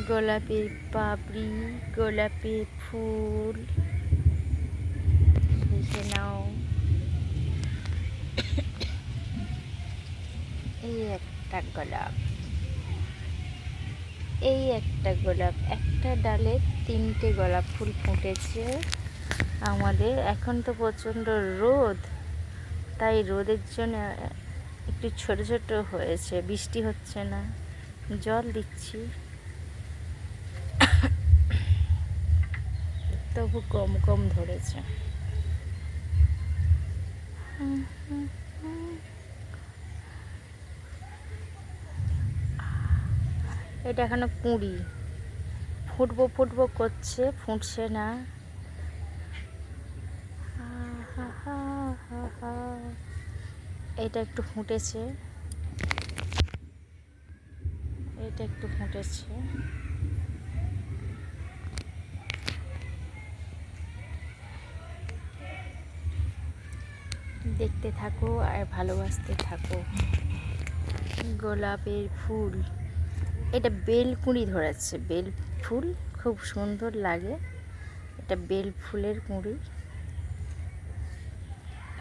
গোলাপের পাপড়ি, গোলাপের ফুল দেখে নাও। এই একটা গোলাপ, এই একটা গোলাপ, একটা ডালে 3টে গোলাপ ফুল ফুটেছে আমাদের। এখন তো প্রচণ্ড রোদ, তাই রোদের জন্য একটু ছোট ছোট হয়েছে, বৃষ্টি হচ্ছে না, জল দিচ্ছি তবু কম কম ধরেছে। এটা এখনো কুঁড়ি, ফুটবো ফুটবো করছে, ফুটছে না। এটা একটু ফুটেছে, এটা একটু ফুটেছে। দেখতে থাকো আর ভালোবাসতে থাকো। গোলাপের ফুল, এটা বেলকুঁড়ি ধরেছে, বেল ফুল খুব সুন্দর লাগে। এটা বেল ফুলের কুঁড়ি,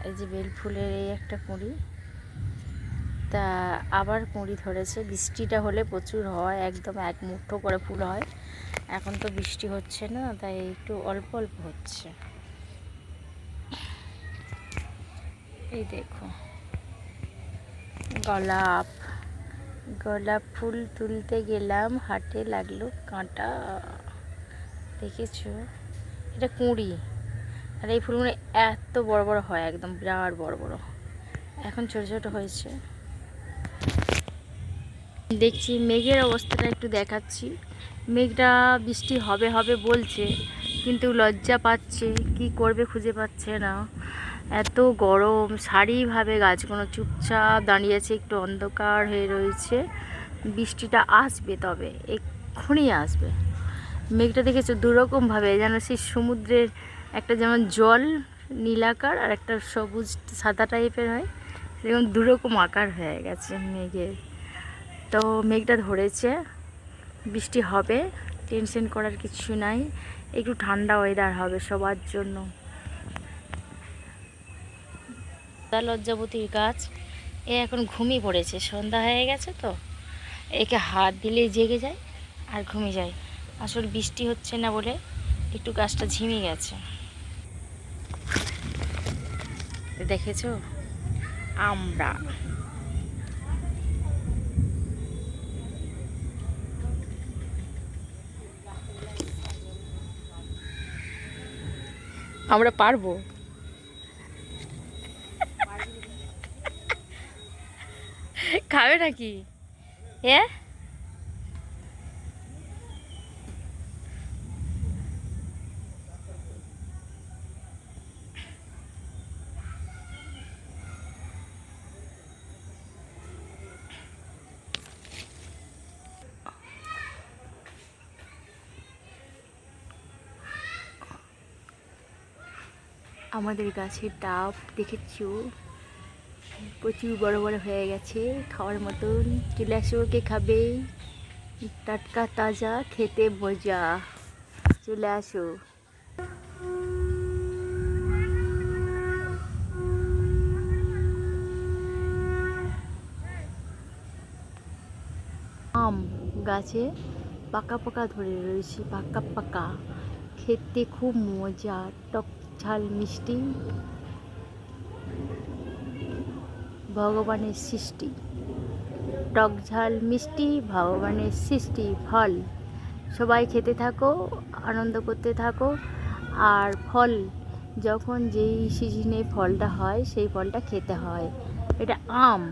এই যে বেল ফুলের এই একটা কুঁড়ি। তা আবার কুঁড়ি ধরেছে, বৃষ্টিটা হলে প্রচুর হয়, একদম এক মুঠো করে ফুল হয়। এখন তো বৃষ্টি হচ্ছে না, তাই একটু অল্প অল্প হচ্ছে। এই দেখো গোলাপ, গোলাপ ফুল তুলতে গেলাম, হাটে লাগলো কাঁটা। দেখেছো, এটা কুঁড়ি, আর এই ফুলগুলো এত বড় বড় হয়, একদম বিরাট বড় বড়। এখন ছোট ছোট হয়েছে। দেখছি মেঘের অবস্থাটা একটু দেখাচ্ছি। মেঘটা বৃষ্টি হবে হবে বলছে, কিন্তু লজ্জা পাচ্ছে, কি করবে খুঁজে পাচ্ছে না। এত গরম, সারিভাবে গাছগুলো চুপচাপ দাঁড়িয়েছে, একটু অন্ধকার হয়ে রয়েছে। বৃষ্টিটা আসবে, তবে এক্ষুনি আসবে। মেঘটা দেখেছো দুরকমভাবে, যেন সেই সমুদ্রের একটা যেমন জল নীলাকার আর একটা সবুজ সাদা টাইপের হয়, সেরকম দুরকম আকার হয়ে গেছে মেঘের। তো মেঘটা ধরেছে, বৃষ্টি হবে, টেনশন করার কিছু নাই। একটু ঠান্ডা ওয়েদার হবে সবার জন্য। লজ্জাবতীর গাছ, এ এখন ঘুমিয়ে পড়েছে, সন্ধ্যা হয়ে গেছে তো, একে হাত দিলেই জেগে যায় আর ঘুমিয়ে যায়। আসলে বৃষ্টি হচ্ছে না বলে একটু গাছটা ঝিমিয়ে গেছে। দেখেছো, আমরা আমরা পারবো। খাবে নাকি? হ্যাঁ, আমাদের গাছের ডাব দেখেছো, প্রচুর বড় বড় হয়ে গেছে, খাওয়ার মতন। চলে আসো, কে খাবে, টাটকা তাজা, খেতে মজা। চলে আসো। আম গাছে পাকা পাকা ধরে রয়েছে, পাকা পাকা, খেতে খুব মজা, টক ঝাল মিষ্টি, ভগবানের সৃষ্টি। টক ঝাল মিষ্টি ভগবানের সৃষ্টি ফল। সবাই খেতে থাকো, আনন্দ করতে থাকো। আর ফল যখন যেই সিজনে ফলটা হয়, সেই ফলটা খেতে হয়। এটা আম,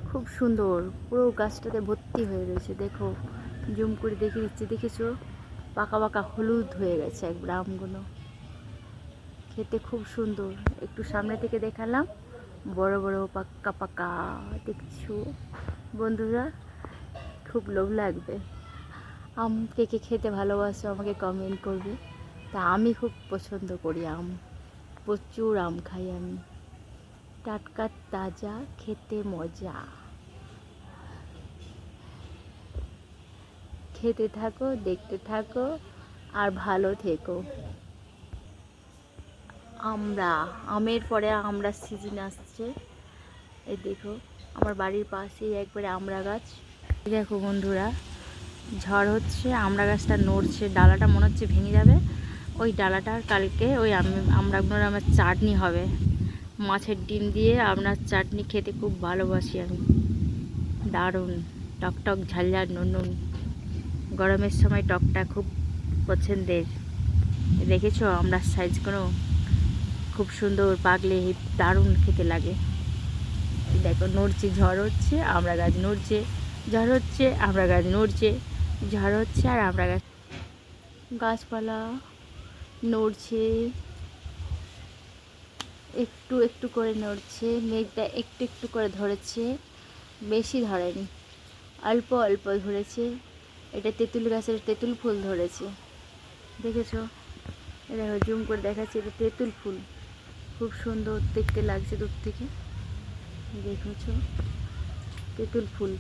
খুব সুন্দর, পুরো গাছটাতে ভর্তি হয়ে রয়েছে। দেখো, জুম করে দেখে দিচ্ছি, দেখেছো, পাকা পাকা হলুদ হয়ে গেছে একবার আমগুলো, খেতে খুব সুন্দর। একটু সামনে থেকে দেখালাম, বড় বড় পাক্কা পাকা, দেখছো বন্ধুরা, খুব লোভ লাগবে। আম কে কে খেতে ভালোবাসো আমাকে কমেন্ট করবে। তা আমি খুব পছন্দ করি আম, প্রচুর আম খাই আমি, টাটকা তাজা, খেতে মজা। খেতে থাকো, দেখতে থাকো, আর ভালো থেকো। আমের পরে আমড়ার সিজন আসছে। এই দেখো আমার বাড়ির পাশেই একবারে আমড়া গাছ। দেখো বন্ধুরা, ঝড় হচ্ছে, আমড়া গাছটা নড়ছে, ডালাটা মনে হচ্ছে ভেঙে যাবে। ওই ডালাটার কালকে ওই আমড়াগুলোর আমার চাটনি হবে। মাছের ডিম দিয়ে আপনার চাটনি খেতে খুব ভালোবাসি আমি, দারুণ টকটক ঝালঝাল নুন। গরমের সময় টকটা খুব পছন্দের। দেখেছো আমড়ার সাইজগুলো খুব সুন্দর, পাকলে দারুণ খেতে লাগে। দেখো নড়ছে, ঝড় হচ্ছে, আমড়া গাছ নড়ছে, ঝড় হচ্ছে, আমড়া গাছ নড়ছে, ঝড় হচ্ছে, আর আমড়া গাছ, গাছপালা নড়ছে, একটু একটু করে নড়ছে। মেঘটা একটু একটু করে ধরেছে, বেশি ধরেনি, অল্প অল্প ধরেছে। এটা তেঁতুল গাছের তেঁতুল ফুল ধরেছে, দেখেছো? দেখো জুম করে দেখাচ্ছি, এটা তেঁতুল ফুল, খুব সুন্দর দেখতে লাগছে দূর থেকে। দেখেছো তেঁতুল ফুল।